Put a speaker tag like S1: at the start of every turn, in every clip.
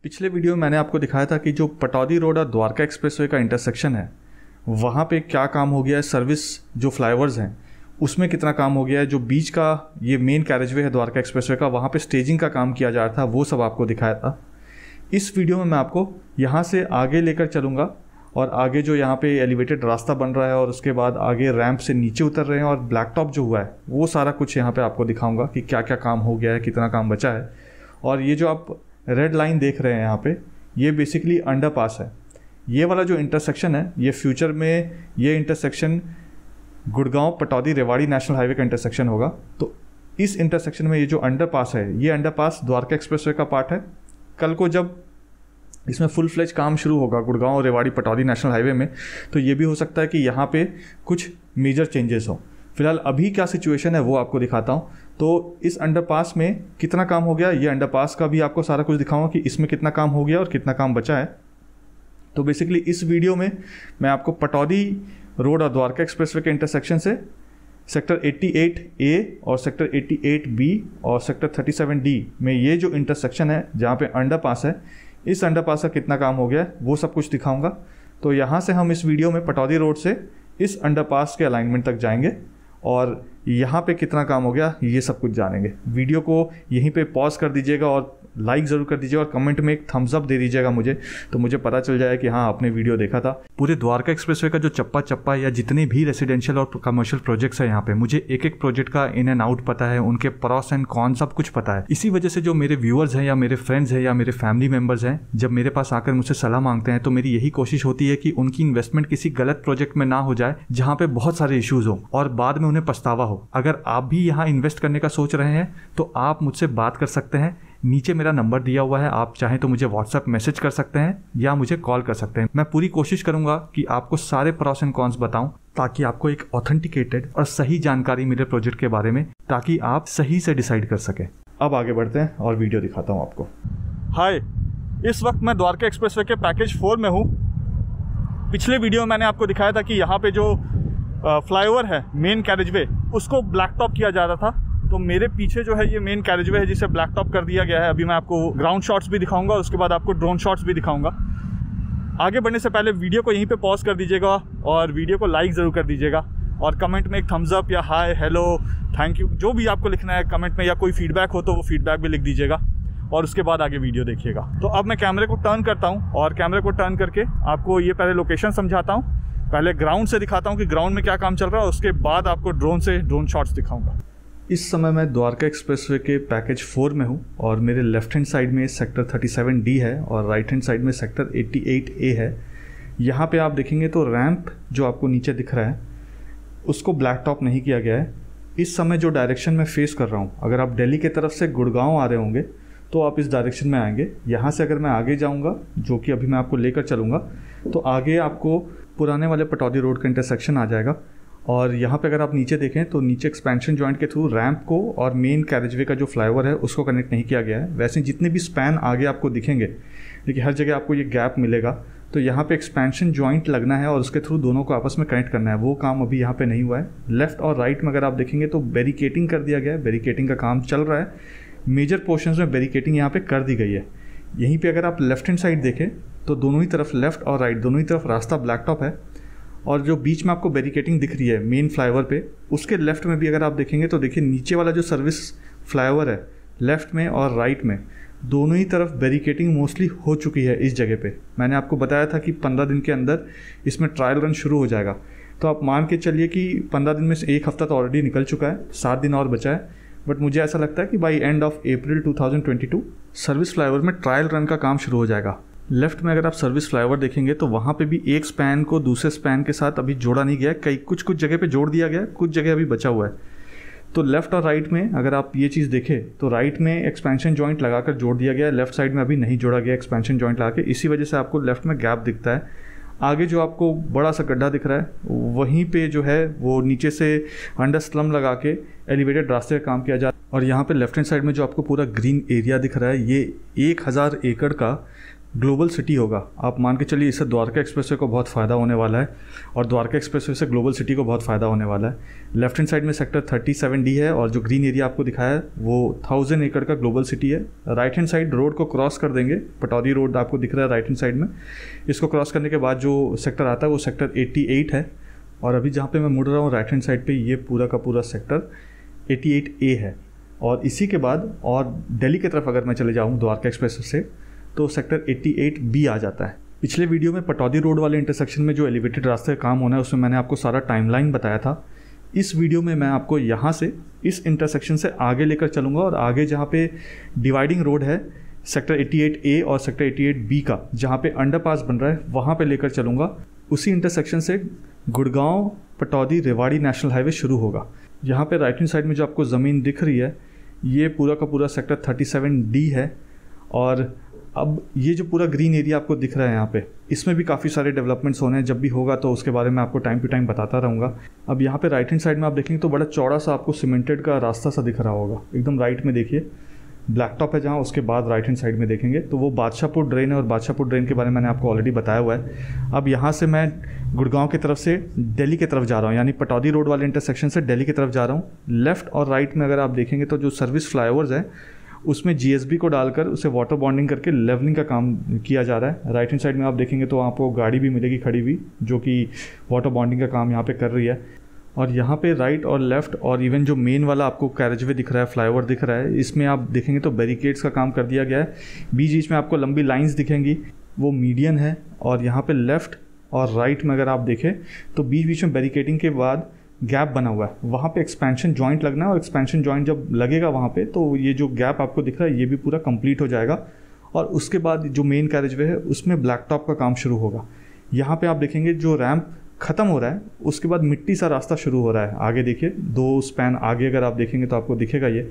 S1: पिछले वीडियो में मैंने आपको दिखाया था कि जो पटौदी रोड और द्वारका एक्सप्रेसवे का इंटरसेक्शन है वहाँ पे क्या काम हो गया है। सर्विस जो फ्लाईओवर्स हैं उसमें कितना काम हो गया है। जो बीच का ये मेन कैरेजवे है द्वारका एक्सप्रेसवे का, वहाँ पे स्टेजिंग का काम किया जा रहा था, वो सब आपको दिखाया था। इस वीडियो में मैं आपको यहाँ से आगे लेकर चलूँगा और आगे जो यहाँ पे एलिवेटेड रास्ता बन रहा है और उसके बाद आगे रैंप से नीचे उतर रहे हैं और ब्लैक टॉप जो हुआ है वो सारा कुछ यहाँ पे आपको दिखाऊंगा कि क्या क्या काम हो गया है, कितना काम बचा है। और ये जो आप रेड लाइन देख रहे हैं यहाँ पे, ये बेसिकली अंडरपास है। ये वाला जो इंटरसेक्शन है ये फ्यूचर में ये intersection Gurgaon Pataudi Rewari national highway का इंटरसेक्शन होगा। तो इस इंटरसेक्शन में ये जो अंडरपास है, ये अंडरपास द्वारका एक्सप्रेसवे का पार्ट है। कल को जब इसमें फुल फ्लेज काम शुरू होगा गुड़गांव रेवाड़ी पटौदी नेशनल हाईवे में, तो ये भी हो सकता है कि यहाँ पे कुछ मेजर चेंजेस हो। फिलहाल अभी क्या सिचुएशन है वो आपको दिखाता हूँ। तो इस अंडरपास में कितना काम हो गया, ये अंडरपास का भी आपको सारा कुछ दिखाऊंगा कि इसमें कितना काम हो गया और कितना काम बचा है। तो बेसिकली इस वीडियो में मैं आपको पटौदी रोड और द्वारका एक्सप्रेसवे के इंटरसेक्शन से सेक्टर 88A और सेक्टर 88B और सेक्टर 37D में ये जो इंटरसेक्शन है जहाँ पे अंडरपास है, इस अंडरपास का कितना काम हो गया है वो सब कुछ दिखाऊंगा। तो यहाँ से हम इस वीडियो में पटौदी रोड से इस अंडरपास के अलाइनमेंट तक जाएंगे और यहाँ पे कितना काम हो गया ये सब कुछ जानेंगे। वीडियो को यहीं पे पॉज कर दीजिएगा और लाइक ज़रूर कर दीजिएगा और कमेंट में एक थम्स अप दे दीजिएगा मुझे, तो मुझे पता चल जाए कि हाँ आपने वीडियो देखा था। पूरे द्वारका एक्सप्रेसवे का जो चप्पा चप्पा या जितने भी रेसिडेंशियल और कमर्शियल प्रोजेक्ट्स हैं यहाँ पे, मुझे एक एक प्रोजेक्ट का इन एंड आउट पता है, उनके प्रॉस एंड कॉन सब कुछ पता है। इसी वजह से जो मेरे व्यूअर्स हैं या मेरे फ्रेंड्स हैं या मेरे फैमिली मेम्बर्स हैं, जब मेरे पास आकर मुझसे सलाह मांगते हैं तो मेरी यही कोशिश होती है कि उनकी इन्वेस्टमेंट किसी गलत प्रोजेक्ट में ना हो जाए जहाँ पे बहुत सारे इश्यूज हो और बाद में उन्हें पछतावा हो। अगर आप भी यहाँ इन्वेस्ट करने का सोच रहे हैं तो आप मुझसे बात कर सकते हैं। नीचे मेरा नंबर दिया हुआ है, आप चाहें तो मुझे व्हाट्सएप मैसेज कर सकते हैं या मुझे कॉल कर सकते हैं। मैं पूरी कोशिश करूंगा कि आपको सारे प्रॉस एंड कॉन्स बताऊं ताकि आपको एक ऑथेंटिकेटेड और सही जानकारी मिले प्रोजेक्ट के बारे में, ताकि आप सही से डिसाइड कर सकें। अब आगे बढ़ते हैं और वीडियो दिखाता हूं आपको। हाय, इस वक्त मैं द्वारका एक्सप्रेसवे के पैकेज 4 में हूँ। पिछले वीडियो में मैंने आपको दिखाया था कि यहाँ पे जो फ्लाईओवर है मेन कैरेजवे, उसको ब्लैक टॉप किया जा रहा था। तो मेरे पीछे जो है ये मेन कैरेजवे है जिसे ब्लैक टॉप कर दिया गया है। अभी मैं आपको ग्राउंड शॉट्स भी दिखाऊंगा और उसके बाद आपको ड्रोन शॉट्स भी दिखाऊंगा। आगे बढ़ने से पहले वीडियो को यहीं पे पॉज कर दीजिएगा और वीडियो को लाइक ज़रूर कर दीजिएगा और कमेंट में एक थम्स अप या हाय, हेलो, थैंक यू, जो भी आपको लिखना है कमेंट में, या कोई फीडबैक हो तो वो फीडबैक भी लिख दीजिएगा और उसके बाद आगे वीडियो देखिएगा। तो अब मैं कैमरे को टर्न करता हूँ और कैमरे को टर्न करके आपको ये पहले लोकेशन समझाता हूँ। पहले ग्राउंड से दिखाता हूँ कि ग्राउंड में क्या काम चल रहा है, उसके बाद आपको ड्रोन से ड्रोन शॉट्स दिखाऊंगा। इस समय मैं द्वारका एक्सप्रेसवे के पैकेज 4 में हूँ और मेरे लेफ्ट हैंड साइड में सेक्टर 37D है और राइट हैंड साइड में सेक्टर 88A है। यहाँ पे आप देखेंगे तो रैंप जो आपको नीचे दिख रहा है उसको ब्लैक टॉप नहीं किया गया है। इस समय जो डायरेक्शन में फेस कर रहा हूँ, अगर आप दिल्ली की तरफ से गुड़गांव आ रहे होंगे तो आप इस डायरेक्शन में आएंगे। यहाँ से अगर मैं आगे जाऊँगा, जो कि अभी मैं आपको लेकर चलूँगा, तो आगे आपको पुराने वाले पटौदी रोड का इंटरसेक्शन आ जाएगा। और यहाँ पे अगर आप नीचे देखें तो नीचे एक्सपेंशन जॉइंट के थ्रू रैंप को और मेन कैरेजवे का जो फ्लाईओवर है उसको कनेक्ट नहीं किया गया है। वैसे जितने भी स्पैन आगे आपको दिखेंगे, देखिए हर जगह आपको ये गैप मिलेगा, तो यहाँ पे एक्सपेंशन जॉइंट लगना है और उसके थ्रू दोनों को आपस में कनेक्ट करना है। वो काम अभी यहाँ पे नहीं हुआ है। लेफ्ट और राइट में अगर आप देखेंगे तो बैरिकेटिंग कर दिया गया है, बैरिकेटिंग का काम चल रहा है। मेजर पोर्शंस में बैरिकेटिंग यहाँ पे कर दी गई है। यहीं पे अगर आप लेफ्ट हैंड साइड देखें तो दोनों ही तरफ, लेफ्ट और राइट दोनों ही तरफ रास्ता ब्लैक टॉप है और जो बीच में आपको बैरिकेटिंग दिख रही है मेन फ्लाईओवर पे, उसके लेफ्ट में भी अगर आप देखेंगे तो देखिए नीचे वाला जो सर्विस फ्लाईओवर है, लेफ्ट में और राइट में दोनों ही तरफ बैरिकेटिंग मोस्टली हो चुकी है। इस जगह पे मैंने आपको बताया था कि 15 दिन के अंदर इसमें ट्रायल रन शुरू हो जाएगा। तो आप मान के चलिए कि 15 दिन में से एक हफ्ता तो ऑलरेडी निकल चुका है, 7 दिन और बचा है। बट मुझे ऐसा लगता है कि by end of April 2022 service flyover में ट्रायल रन का काम शुरू हो जाएगा। लेफ्ट में अगर आप सर्विस फ्लाईओवर देखेंगे तो वहाँ पे भी एक स्पैन को दूसरे स्पैन के साथ अभी जोड़ा नहीं गया, कई कुछ जगह पे जोड़ दिया गया, कुछ जगह अभी बचा हुआ है। तो लेफ्ट और राइट में अगर आप ये चीज़ देखें तो राइट में एक्सपेंशन जॉइंट लगाकर जोड़ दिया गया है, लेफ्ट साइड में अभी नहीं जोड़ा गया एक्सपेंशन जॉइंट लगा के। इसी वजह से आपको लेफ्ट में गैप दिखता है। आगे जो आपको बड़ा सा गड्ढा दिख रहा है वहीं पे जो है वो नीचे से अंडर स्लम लगा के एलिवेटेड रास्ते का काम किया जाता है। और यहाँ पे लेफ्ट हैंड साइड में जो आपको पूरा ग्रीन एरिया दिख रहा है, ये 1000 एकड़ का ग्लोबल सिटी होगा। आप मान के चलिए इससे द्वारका एक्सप्रेसवे को बहुत फ़ायदा होने वाला है और द्वारका एक्सप्रेसवे से ग्लोबल सिटी को बहुत फ़ायदा होने वाला है। लेफ्ट हैंड साइड में सेक्टर 37D है और जो ग्रीन एरिया आपको दिखाया है वो 1000 एकड़ का ग्लोबल सिटी है। राइट हैंड साइड रोड को क्रॉस कर देंगे, पटौदी रोड आपको दिख रहा है राइट हैंड साइड में। इसको क्रॉस करने के बाद जो सेक्टर आता है वो सेक्टर 88 है और अभी जहाँ पे मैं मुड़ रहा हूँ राइट हैंड साइड पे ये पूरा का पूरा सेक्टर 88A है। और इसी के बाद और दिल्ली की तरफ अगर मैं चले जाऊँ द्वारका एक्सप्रेस से तो सेक्टर 88B आ जाता है। पिछले वीडियो में पटौदी रोड वाले इंटरसेक्शन में जो एलिवेटेड रास्ते का काम होना है उसमें मैंने आपको सारा टाइमलाइन बताया था। इस वीडियो में मैं आपको यहाँ से इस इंटरसेक्शन से आगे लेकर चलूँगा और आगे जहाँ पे डिवाइडिंग रोड है सेक्टर 88A और सेक्टर 88B का, जहाँ पे अंडरपास बन रहा है वहाँ पे लेकर चलूँगा। उसी इंटरसेक्शन से गुड़गांव पटौदी रेवाड़ी नेशनल हाईवे शुरू होगा। यहाँ पे राइट हैंड साइड में जो आपको ज़मीन दिख रही है ये पूरा का पूरा सेक्टर 37D है। और अब ये जो पूरा ग्रीन एरिया आपको दिख रहा है यहाँ पे, इसमें भी काफ़ी सारे डेवलपमेंट्स होने हैं। जब भी होगा तो उसके बारे में आपको टाइम टू टाइम बताता रहूँगा। अब यहाँ पे राइट हैंड साइड में आप देखेंगे तो बड़ा चौड़ा सा आपको सीमेंटेड का रास्ता सा दिख रहा होगा। एकदम राइट में देखिए ब्लैक टॉप है जहाँ, उसके बाद राइट हैंड साइड में देखेंगे तो वो बादशाहपुर ड्रेन है और बादशाहपुर ड्रेन के बारे में मैंने आपको ऑलरेडी बताया हुआ है। अब यहाँ से मैं गुड़गांव की तरफ से दिल्ली की तरफ जा रहा हूँ, यानी पटौदी रोड वाले इंटरसेक्शन से दिल्ली की तरफ जा रहा हूँ। लेफ़्ट और राइट में अगर आप देखेंगे तो जो सर्विस फ्लाईओवर्स है उसमें GSB को डालकर उसे वाटर बॉन्डिंग करके लेवलिंग का काम किया जा रहा है। राइट हैंड साइड में आप देखेंगे तो आपको गाड़ी भी मिलेगी खड़ी हुई जो कि वाटर बॉन्डिंग का काम यहाँ पे कर रही है। और यहाँ पे राइट और लेफ़्ट और इवन जो मेन वाला आपको कैरेजवे दिख रहा है, फ्लाईओवर दिख रहा है, इसमें आप देखेंगे तो बैरिकेड्स का काम कर दिया गया है। बीच बीच में आपको लंबी लाइन्स दिखेंगी, वो मीडियन है। और यहाँ पे लेफ़्ट और राइट में अगर आप देखें तो बीच बीच में बैरिकेडिंग के बाद गैप बना हुआ है, वहाँ पे एक्सपेंशन जॉइंट लगना है और एक्सपेंशन जॉइंट जब लगेगा वहाँ पे तो ये जो गैप आपको दिख रहा है ये भी पूरा कंप्लीट हो जाएगा। और उसके बाद जो मेन कैरेजवे है उसमें ब्लैक टॉप का काम शुरू होगा। यहाँ पे आप देखेंगे जो रैंप ख़त्म हो रहा है उसके बाद मिट्टी सा रास्ता शुरू हो रहा है। आगे देखिए 2 स्पैन आगे अगर आप देखेंगे तो आपको दिखेगा ये,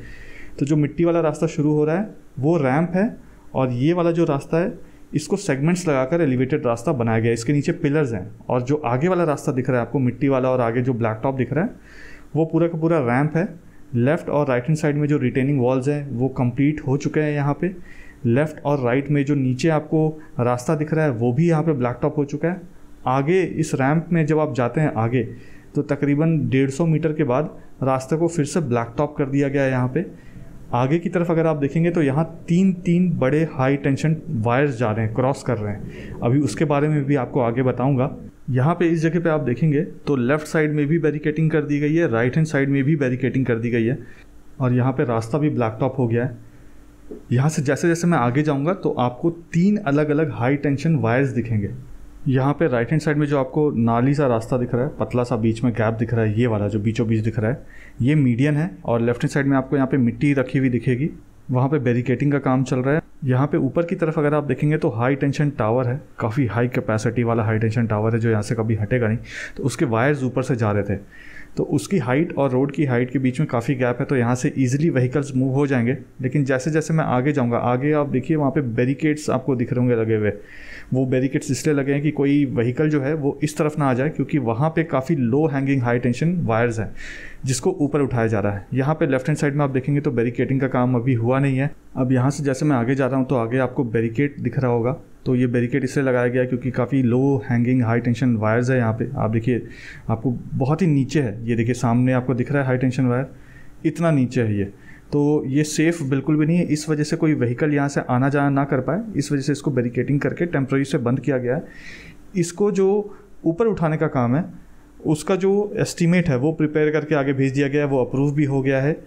S1: तो जो मिट्टी वाला रास्ता शुरू हो रहा है वो रैंप है। और ये वाला जो रास्ता है इसको सेगमेंट्स लगाकर एलिवेटेड रास्ता बनाया गया है, इसके नीचे पिलर्स हैं। और जो आगे वाला रास्ता दिख रहा है आपको मिट्टी वाला और आगे जो ब्लैक टॉप दिख रहा है वो पूरा का पूरा रैंप है। लेफ़्ट और राइट हैंड साइड में जो रिटेनिंग वॉल्स हैं वो कंप्लीट हो चुके हैं। यहाँ पे लेफ़्ट और राइट में जो नीचे आपको रास्ता दिख रहा है वो भी यहाँ पे ब्लैक टॉप हो चुका है। आगे इस रैंप में जब आप जाते हैं आगे तो तकरीबन 150 मीटर के बाद रास्ते को फिर से ब्लैक टॉप कर दिया गया है। यहाँ पे आगे की तरफ अगर आप देखेंगे तो यहाँ 3 बड़े हाई टेंशन वायर्स जा रहे हैं, क्रॉस कर रहे हैं। अभी उसके बारे में भी आपको आगे बताऊंगा। यहाँ पे इस जगह पे आप देखेंगे तो लेफ़्ट साइड में भी बैरिकेटिंग कर दी गई है, राइट हैंड साइड में भी बैरिकेटिंग कर दी गई है और यहाँ पे रास्ता भी ब्लैक टॉप हो गया है। यहाँ से जैसे जैसे मैं आगे जाऊँगा तो आपको 3 अलग अलग हाई टेंशन वायर्स दिखेंगे। यहाँ पे राइट हैंड साइड में जो आपको नाली सा रास्ता दिख रहा है, पतला सा बीच में गैप दिख रहा है, ये वाला जो बीचों बीच दिख रहा है ये मीडियन है। और लेफ्ट हैंड साइड में आपको यहाँ पे मिट्टी रखी हुई दिखेगी, वहाँ पे बैरिकेटिंग का काम चल रहा है। यहाँ पे ऊपर की तरफ अगर आप देखेंगे तो हाई टेंशन टावर है, काफ़ी हाई कैपेसिटी वाला हाई टेंशन टावर है जो यहाँ से कभी हटेगा नहीं। तो उसके वायर्स ऊपर से जा रहे थे तो उसकी हाइट और रोड की हाइट के बीच में काफ़ी गैप है, तो यहाँ से ईजिली व्हीकल्स मूव हो जाएंगे। लेकिन जैसे जैसे मैं आगे जाऊँगा, आगे आप देखिए वहाँ पे बैरिकेड्स आपको दिख रहे होंगे लगे हुए। वो बैरिकेड्स इसलिए लगे हैं कि कोई व्हीकल जो है वो इस तरफ ना आ जाए, क्योंकि वहाँ पे काफ़ी low hanging high tension wires हैं जिसको ऊपर उठाया जा रहा है। यहाँ पे लेफ्ट हैंड साइड में आप देखेंगे तो बैरिकेडिंग का काम अभी हुआ नहीं है। अब यहाँ से जैसे मैं आगे जा रहा हूँ तो आगे आपको बैरिकेड दिख रहा होगा, तो ये बैरिकेड इसलिए लगाया गया है क्योंकि काफ़ी low hanging high tension wires है। यहाँ पे आप देखिए आपको बहुत ही नीचे है, ये देखिए सामने आपको दिख रहा है हाई टेंशन वायर, इतना नीचे है ये, तो ये सेफ़ बिल्कुल भी नहीं है। इस वजह से कोई व्हीकल यहाँ से आना जाना ना कर पाए, इस वजह से इसको बैरिकेडिंग करके टेम्प्रेरी से बंद किया गया है। इसको जो ऊपर उठाने का काम है उसका जो एस्टीमेट है वो प्रिपेयर करके आगे भेज दिया गया है, वो अप्रूव भी हो गया है।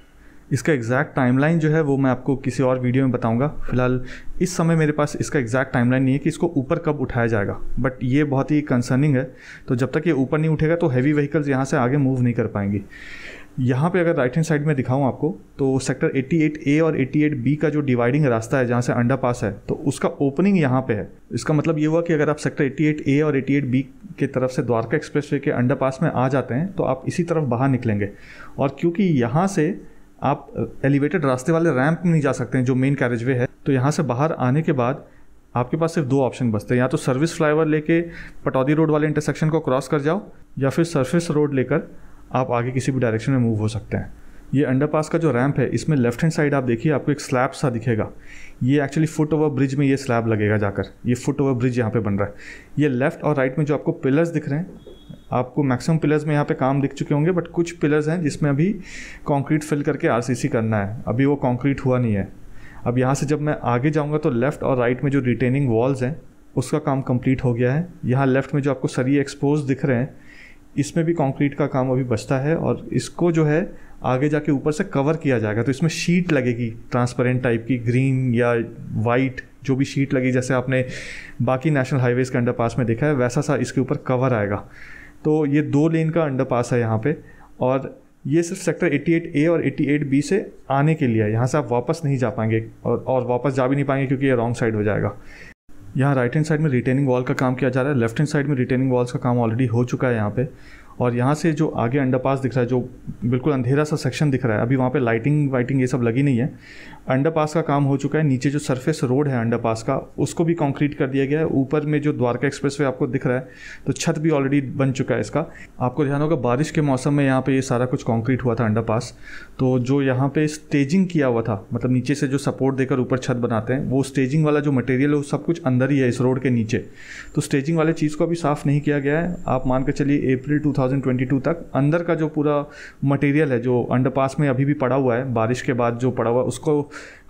S1: इसका एग्जैक्ट टाइमलाइन जो है वो मैं आपको किसी और वीडियो में बताऊंगा। फिलहाल इस समय मेरे पास इसका एग्जैक्ट टाइमलाइन नहीं है कि इसको ऊपर कब उठाया जाएगा, बट ये बहुत ही कंसर्निंग है। तो जब तक ये ऊपर नहीं उठेगा तो हैवी व्हीकल्स यहाँ से आगे मूव नहीं कर पाएंगी। यहाँ पे अगर राइट हैंड साइड में दिखाऊं आपको तो सेक्टर 88A और 88B का जो डिवाइडिंग रास्ता है जहाँ से अंडरपास है, तो उसका ओपनिंग यहाँ पे है। इसका मतलब ये हुआ कि अगर आप सेक्टर 88A और 88B की तरफ से द्वारका एक्सप्रेसवे के अंडरपास में आ जाते हैं तो आप इसी तरफ बाहर निकलेंगे। और क्योंकि यहाँ से आप एलिवेटेड रास्ते वाले रैंप में नहीं जा सकते हैं जो मेन कैरेजवे है, तो यहाँ से बाहर आने के बाद आपके पास सिर्फ 2 ऑप्शन बचते हैं, या तो सर्विस फ्लाईओवर लेके पटौदी रोड वाले इंटरसेक्शन को क्रॉस कर जाओ, या फिर सरफेस रोड लेकर आप आगे किसी भी डायरेक्शन में मूव हो सकते हैं। ये अंडरपास का जो रैंप है इसमें लेफ्ट हैंड साइड आप देखिए आपको एक स्लैब सा दिखेगा। ये एक्चुअली फुट ओवर ब्रिज में ये स्लैब लगेगा जाकर, ये फुट ओवर ब्रिज यहाँ पे बन रहा है। ये लेफ्ट और राइट में जो आपको पिलर्स दिख रहे हैं, आपको मैक्सिमम पिलर्स में यहाँ पे काम दिख चुके होंगे, बट कुछ पिलर्स हैं जिसमें अभी कंक्रीट फिल करके आरसीसी करना है, अभी वो कंक्रीट हुआ नहीं है। अब यहाँ से जब मैं आगे जाऊँगा तो लेफ़्ट और राइट में जो रिटेनिंग वॉल्स हैं उसका काम कंप्लीट हो गया है। यहाँ लेफ़्ट में जो आपको सरिये एक्सपोज दिख रहे हैं इसमें भी कंक्रीट का काम अभी बचता है, और इसको जो है आगे जाके ऊपर से कवर किया जाएगा। तो इसमें शीट लगेगी ट्रांसपेरेंट टाइप की, ग्रीन या वाइट जो भी शीट लगी, जैसे आपने बाकी नेशनल हाईवेज़ के अंडरपास में देखा है वैसा सा इसके ऊपर कवर आएगा। तो ये 2 लेन का अंडरपास है यहाँ पे, और ये सिर्फ सेक्टर 88A और 88B से आने के लिए है। यहाँ से आप वापस नहीं जा पाएंगे और वापस जा भी नहीं पाएंगे क्योंकि ये रॉन्ग साइड हो जाएगा। यहाँ राइट हैंड साइड में रिटेनिंग वॉल का काम किया जा रहा है, लेफ्ट हैंड साइड में रिटेनिंग वॉल्स का काम ऑलरेडी हो चुका है यहाँ पे। और यहाँ से जो आगे अंडरपास दिख रहा है, जो बिल्कुल अंधेरा सा सेक्शन दिख रहा है, अभी वहाँ पे लाइटिंग वाइटिंग ये सब लगी नहीं है। अंडरपास का काम हो चुका है। नीचे जो सरफेस रोड है अंडरपास का उसको भी कंक्रीट कर दिया गया है। ऊपर में जो द्वारका एक्सप्रेसवे आपको दिख रहा है तो छत भी ऑलरेडी बन चुका है इसका। आपको ध्यान होगा बारिश के मौसम में यहाँ पे ये सारा कुछ कंक्रीट हुआ था अंडरपास, तो जो यहाँ पे स्टेजिंग किया हुआ था, मतलब नीचे से जो सपोर्ट देकर ऊपर छत बनाते हैं, वो स्टेजिंग वाला जो मटेरियल है वो सब कुछ अंदर ही है इस रोड के नीचे। तो स्टेजिंग वाले चीज़ को अभी साफ़ नहीं किया गया है। आप मान के चलिए अप्रैल 2022 तक अंदर का जो पूरा मटेरियल है जो अंडरपास में अभी भी पड़ा हुआ है, बारिश के बाद जो पड़ा हुआ है उसको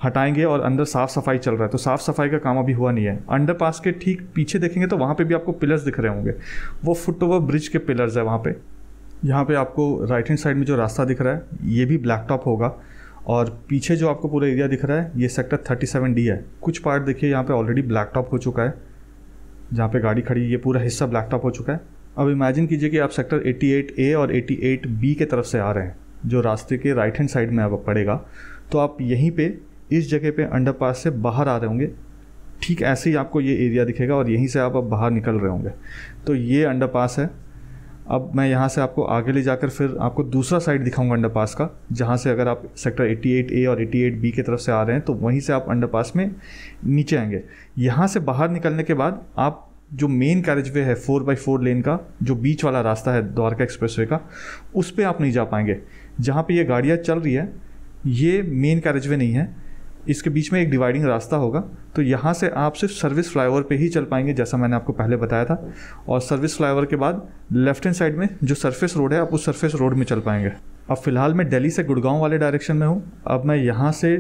S1: हटाएंगे और अंदर साफ़ सफाई चल रहा है। तो साफ़ सफाई का काम अभी हुआ नहीं है। अंडरपास के ठीक पीछे देखेंगे तो वहाँ पे भी आपको पिलर्स दिख रहे होंगे, वो फुट ओवर ब्रिज के पिलर्स है वहाँ पे। यहाँ पे आपको राइट हैंड साइड में जो रास्ता दिख रहा है ये भी ब्लैक टॉप होगा, और पीछे जो आपको पूरा एरिया दिख रहा है ये सेक्टर 37D है। कुछ पार्ट देखिए यहाँ पे ऑलरेडी ब्लैक टॉप हो चुका है, जहाँ पे गाड़ी खड़ी ये पूरा हिस्सा ब्लैक टॉप हो चुका है। अब इमेजिन कीजिए कि आप सेक्टर 88A और 88B के तरफ से आ रहे हैं, जो रास्ते के राइट हैंड साइड में अब पड़ेगा, तो आप यहीं पे इस जगह पे अंडरपास से बाहर आ रहे होंगे। ठीक ऐसे ही आपको ये एरिया दिखेगा और यहीं से आप अब बाहर निकल रहे होंगे। तो ये अंडरपास है। अब मैं यहाँ से आपको आगे ले जाकर फिर आपको दूसरा साइड दिखाऊंगा अंडरपास का, जहाँ से अगर आप सेक्टर 88A और 88B की तरफ से आ रहे हैं तो वहीं से आप अंडरपास में नीचे आएंगे। यहाँ से बाहर निकलने के बाद आप जो मेन कैरेजवे है 4x4 लेन का, जो बीच वाला रास्ता है द्वारका एक्सप्रेसवे का, उस पर आप नहीं जा पाएंगे। जहाँ पे ये गाड़ियाँ चल रही है ये मेन कैरेजवे नहीं है, इसके बीच में एक डिवाइडिंग रास्ता होगा। तो यहाँ से आप सिर्फ सर्विस फ्लाईओवर पे ही चल पाएंगे, जैसा मैंने आपको पहले बताया था। और सर्विस फ्लाईओवर के बाद लेफ्ट हैंड साइड में जो सरफेस रोड है आप उस सरफेस रोड में चल पाएंगे। अब फिलहाल मैं दिल्ली से गुड़गांव वाले डायरेक्शन में हूँ। अब मैं यहाँ से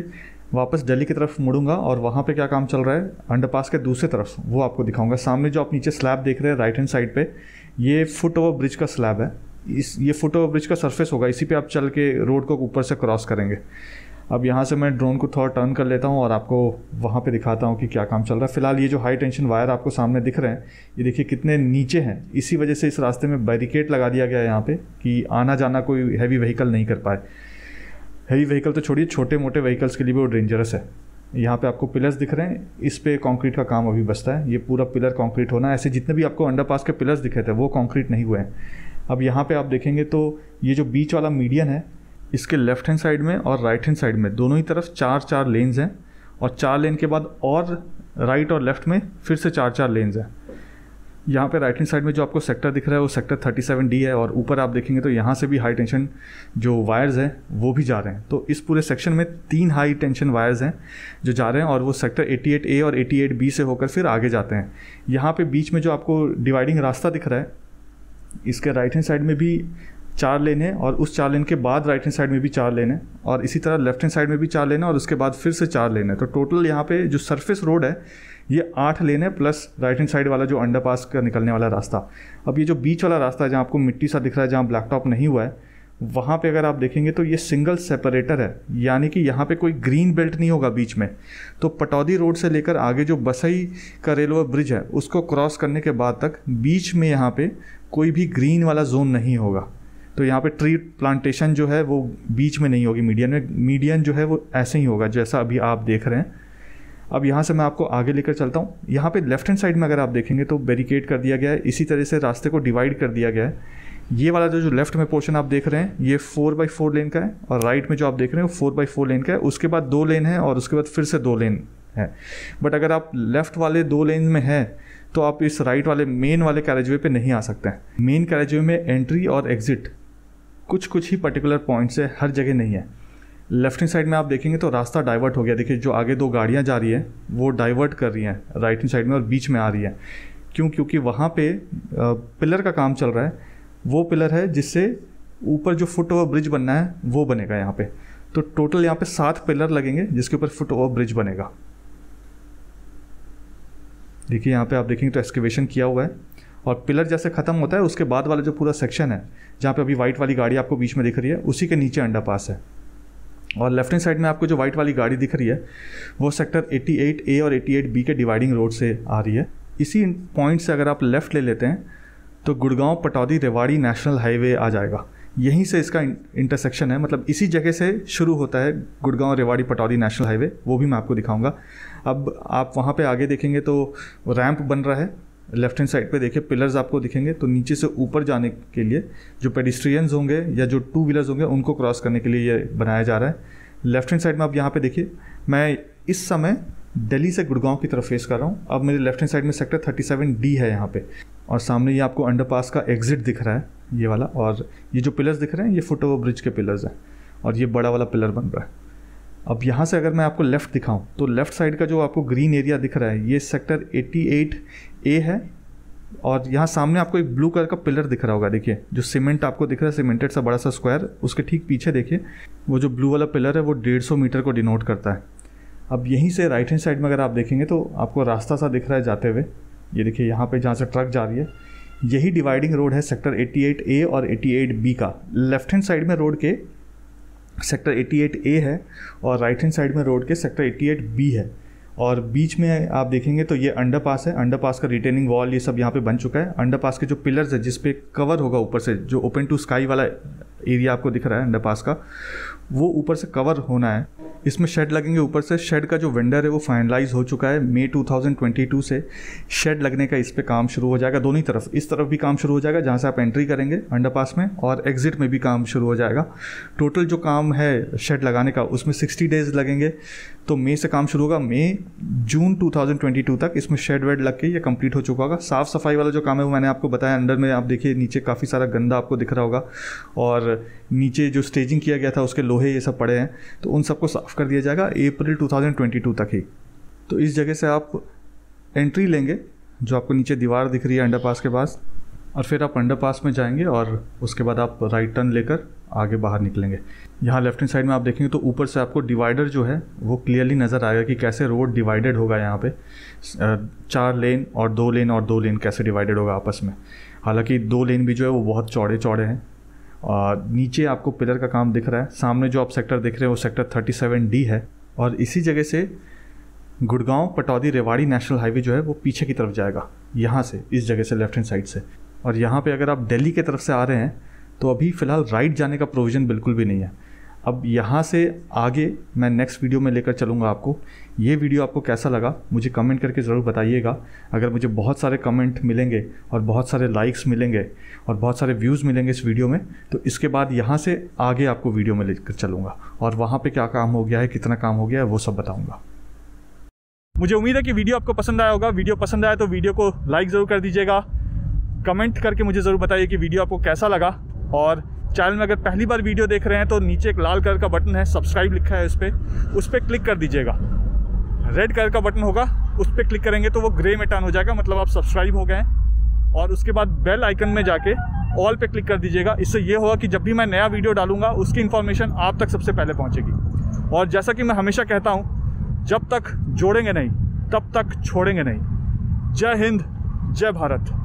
S1: वापस दिल्ली की तरफ मुड़ूंगा और वहाँ पे क्या काम चल रहा है अंडरपास के दूसरे तरफ वो आपको दिखाऊंगा। सामने जो आप नीचे स्लैब देख रहे हैं राइट हैंड साइड पे, ये फुट ओवर ब्रिज का स्लैब है। ये फुट ओवर ब्रिज का सरफेस होगा, इसी पे आप चल के रोड को ऊपर से क्रॉस करेंगे। अब यहाँ से मैं ड्रोन को थोड़ा टर्न कर लेता हूँ और आपको वहाँ पे दिखाता हूँ कि क्या काम चल रहा है। फिलहाल ये जो हाई टेंशन वायर आपको सामने दिख रहे हैं ये देखिए कितने नीचे हैं। इसी वजह से इस रास्ते में बैरिकेड लगा दिया गया है यहाँ पे कि आना जाना कोई हैवी व्हीकल नहीं कर पाए। हैवी व्हीकल तो छोड़िए, छोटे मोटे व्हीकल्स के लिए भी वो डेंजरस है। यहाँ पे आपको पिलर्स दिख रहे हैं, इस पे कंक्रीट का काम अभी बचता है। ये पूरा पिलर कंक्रीट होना है। ऐसे जितने भी आपको अंडरपास के पिलर्स दिखे थे वो कंक्रीट नहीं हुए हैं। अब यहाँ पे आप देखेंगे तो ये जो बीच वाला मीडियन है इसके लेफ्ट हैंड साइड में और राइट हैंड साइड में दोनों ही तरफ 4-4 लेन्स हैं, और 4 लेन के बाद और राइट और लेफ्ट में फिर से 4-4 लेन्स हैं। यहाँ पे राइट हैंड साइड में जो आपको सेक्टर दिख रहा है वो सेक्टर 37D है, और ऊपर आप देखेंगे तो यहाँ से भी हाई टेंशन जो वायर्स हैं वो भी जा रहे हैं। तो इस पूरे सेक्शन में 3 हाई टेंशन वायर्स हैं जो जा रहे हैं, और वो सेक्टर 88A और 88B से होकर फिर आगे जाते हैं। यहाँ पे बीच में जो आपको डिवाइडिंग रास्ता दिख रहा है इसके राइट हैंड साइड में भी 4 लेन है, और उस 4 लेन के बाद राइट हैंड साइड में भी 4 लेन है, और इसी तरह लेफ्ट हैंड साइड में भी 4 लेन है, और उसके बाद फिर से 4 लेन है। तो टोटल यहाँ पे जो सरफेस रोड है ये 8 लेन है, प्लस राइट हैंड साइड वाला जो अंडरपास का निकलने वाला रास्ता। अब ये जो बीच वाला रास्ता है जहाँ आपको मिट्टी सा दिख रहा है, जहाँ ब्लैक टॉप नहीं हुआ है, वहाँ पे अगर आप देखेंगे तो ये सिंगल सेपरेटर है, यानी कि यहाँ पे कोई ग्रीन बेल्ट नहीं होगा बीच में। तो पटौदी रोड से लेकर आगे जो बसई का रेलवे ब्रिज है उसको क्रॉस करने के बाद तक बीच में यहाँ पे कोई भी ग्रीन वाला जोन नहीं होगा। तो यहाँ पे ट्री प्लांटेशन जो है वो बीच में नहीं होगी मीडियन में। मीडियन जो है वो ऐसे ही होगा जैसा अभी आप देख रहे हैं। अब यहाँ से मैं आपको आगे लेकर चलता हूँ। यहाँ पे लेफ्ट हैंड साइड में अगर आप देखेंगे तो बैरिकेड कर दिया गया है, इसी तरह से रास्ते को डिवाइड कर दिया गया है। ये वाला जो लेफ्ट में पोर्शन आप देख रहे हैं ये 4x4 लेन का है, और राइट में जो आप देख रहे हैं वो 4x4 लेन का है। उसके बाद 2 लेन है और उसके बाद फिर से 2 लेन है। बट अगर आप लेफ्ट वाले 2 लेन में हैं तो आप इस राइट वाले मेन वाले कैरेजवे पे नहीं आ सकते हैं। मेन कैरेजवे में एंट्री और एग्जिट कुछ ही पर्टिकुलर पॉइंट्स है, हर जगह नहीं है। लेफ्ट हैंड साइड में आप देखेंगे तो रास्ता डाइवर्ट हो गया। देखिए जो आगे 2 गाड़ियाँ जा रही हैं वो डाइवर्ट कर रही हैं राइट हैंड साइड में और बीच में आ रही है। क्यों? क्योंकि वहाँ पे पिलर का काम चल रहा है। वो पिलर है जिससे ऊपर जो फुट ओवर ब्रिज बनना है वो बनेगा यहाँ पे। तो टोटल यहाँ पे 7 पिलर लगेंगे जिसके ऊपर फुट ओवर ब्रिज बनेगा। देखिए यहाँ पे आप देखेंगे तो एक्सकेवेशन किया हुआ है और पिलर जैसे ख़त्म होता है उसके बाद वाला जो पूरा सेक्शन है जहाँ पे अभी वाइट वाली गाड़ी आपको बीच में दिख रही है उसी के नीचे अंडरपास है। और लेफ्ट हैंड साइड में आपको जो वाइट वाली गाड़ी दिख रही है वो सेक्टर 88A और 88B के डिवाइडिंग रोड से आ रही है। इसी पॉइंट से अगर आप लेफ़्ट ले लेते हैं तो गुड़गांव पटौदी रेवाड़ी नेशनल हाईवे आ जाएगा। यहीं से इसका इंटरसेक्शन है, मतलब इसी जगह से शुरू होता है गुड़गांव रेवाड़ी पटौदी नेशनल हाईवे। वो भी मैं आपको दिखाऊंगा। अब आप वहाँ पे आगे देखेंगे तो रैंप बन रहा है। लेफ्ट हैंड साइड पे देखिए पिलर्स आपको दिखेंगे। तो नीचे से ऊपर जाने के लिए जो पेडिस्ट्रियंस होंगे या जो 2 व्हीलर्स होंगे उनको क्रॉस करने के लिए ये बनाया जा रहा है। लेफ्ट हैंड साइड में आप यहाँ पे देखिए, मैं इस समय दिल्ली से गुड़गांव की तरफ फेस कर रहा हूँ। अब मेरे लेफ्ट हैंड साइड में सेक्टर 37D है यहाँ पे और सामने ये आपको अंडरपास का एग्जिट दिख रहा है ये वाला। और ये जो पिलर्स दिख रहे हैं ये फुट ओवर ब्रिज के पिलर्स हैं और ये बड़ा वाला पिलर बन रहा है। अब यहाँ से अगर मैं आपको लेफ़्ट दिखाऊं तो लेफ़्ट साइड का जो आपको ग्रीन एरिया दिख रहा है ये सेक्टर 88A है। और यहाँ सामने आपको एक ब्लू कलर का पिलर दिख रहा होगा। देखिए जो सीमेंट आपको दिख रहा है, सीमेंटेड सा बड़ा सा स्क्वायर, उसके ठीक पीछे देखिए वो जो ब्लू वाला पिलर है वो 150 मीटर को डिनोट करता है। अब यहीं से राइट हैंड साइड में अगर आप देखेंगे तो आपको रास्ता सा दिख रहा है जाते हुए। ये देखिए यहाँ पे जहाँ से ट्रक जा रही है यही डिवाइडिंग रोड है सेक्टर 88A और 88B का। लेफ्ट हैंड साइड में रोड के सेक्टर 88A है और राइट हैंड साइड में रोड के सेक्टर 88B है। और बीच में आप देखेंगे तो ये अंडरपास है। अंडरपास का रिटेनिंग वॉल ये सब यहाँ पे बन चुका है। अंडरपास के जो पिलर्स है जिस पे कवर होगा ऊपर से, जो ओपन टू स्काई वाला एरिया आपको दिख रहा है अंडरपास का, वो ऊपर से कवर होना है। इसमें शेड लगेंगे ऊपर से। शेड का जो वेंडर है वो फाइनलाइज हो चुका है। मई 2022 से शेड लगने का इस पे काम शुरू हो जाएगा। दोनों ही तरफ, इस तरफ भी काम शुरू हो जाएगा जहाँ से आप एंट्री करेंगे अंडरपास में, और एग्जिट में भी काम शुरू हो जाएगा। टोटल जो काम है शेड लगाने का उसमें 60 डेज लगेंगे। तो मई से काम शुरू होगा, मई जून 2022 तक इसमें शेड वेड लग के ये कंप्लीट हो चुका होगा। साफ़ सफाई वाला जो काम है वो मैंने आपको बताया। अंदर में आप देखिए नीचे काफ़ी सारा गंदा आपको दिख रहा होगा और नीचे जो स्टेजिंग किया गया था उसके लोहे ये सब पड़े हैं, तो उन सबको साफ़ कर दिया जाएगा अप्रैल 2022 तक ही। तो इस जगह से आप एंट्री लेंगे जो आपको नीचे दीवार दिख रही है अंडरपास के पास, और फिर आप अंडरपास में जाएंगे और उसके बाद आप राइट टर्न लेकर आगे बाहर निकलेंगे। यहाँ लेफ्ट हैंड साइड में आप देखेंगे तो ऊपर से आपको डिवाइडर जो है वो क्लियरली नज़र आएगा कि कैसे रोड डिवाइडेड होगा। यहाँ पे 4 लेन और 2 लेन और 2 लेन कैसे डिवाइडेड होगा आपस में। हालांकि 2 लेन भी जो है वो बहुत चौड़े चौड़े हैं। नीचे आपको पिलर का काम दिख रहा है। सामने जो आप सेक्टर देख रहे हैं वो सेक्टर 37D है और इसी जगह से गुड़गांव पटौदी रेवाड़ी नेशनल हाईवे जो है वो पीछे की तरफ जाएगा, यहाँ से, इस जगह से लेफ्ट हैंड साइड से। और यहाँ पे अगर आप दिल्ली की तरफ से आ रहे हैं तो अभी फ़िलहाल राइट जाने का प्रोविज़न बिल्कुल भी नहीं है। अब यहाँ से आगे मैं नेक्स्ट वीडियो में लेकर चलूँगा आपको। ये वीडियो आपको कैसा लगा मुझे कमेंट करके ज़रूर बताइएगा। अगर मुझे बहुत सारे कमेंट मिलेंगे और बहुत सारे लाइक्स मिलेंगे और बहुत सारे व्यूज़ मिलेंगे इस वीडियो में, तो इसके बाद यहाँ से आगे आपको वीडियो में लेकर चलूँगा और वहाँ पे क्या काम हो गया है, कितना काम हो गया है, वो सब बताऊँगा। मुझे उम्मीद है कि वीडियो आपको पसंद आया होगा। वीडियो पसंद आया तो वीडियो को लाइक ज़रूर कर दीजिएगा। कमेंट करके मुझे ज़रूर बताइए कि वीडियो आपको कैसा लगा। और चैनल में अगर पहली बार वीडियो देख रहे हैं तो नीचे एक लाल कलर का बटन है, सब्सक्राइब लिखा है, उस पर क्लिक कर दीजिएगा। रेड कलर का बटन होगा, उस पर क्लिक करेंगे तो वो ग्रे में टर्न हो जाएगा, मतलब आप सब्सक्राइब हो गए हैं। और उसके बाद बेल आइकन में जाके ऑल पे क्लिक कर दीजिएगा। इससे ये होगा कि जब भी मैं नया वीडियो डालूंगा उसकी इन्फॉर्मेशन आप तक सबसे पहले पहुँचेगी। और जैसा कि मैं हमेशा कहता हूँ, जब तक जोड़ेंगे नहीं तब तक छोड़ेंगे नहीं। जय हिंद, जय भारत।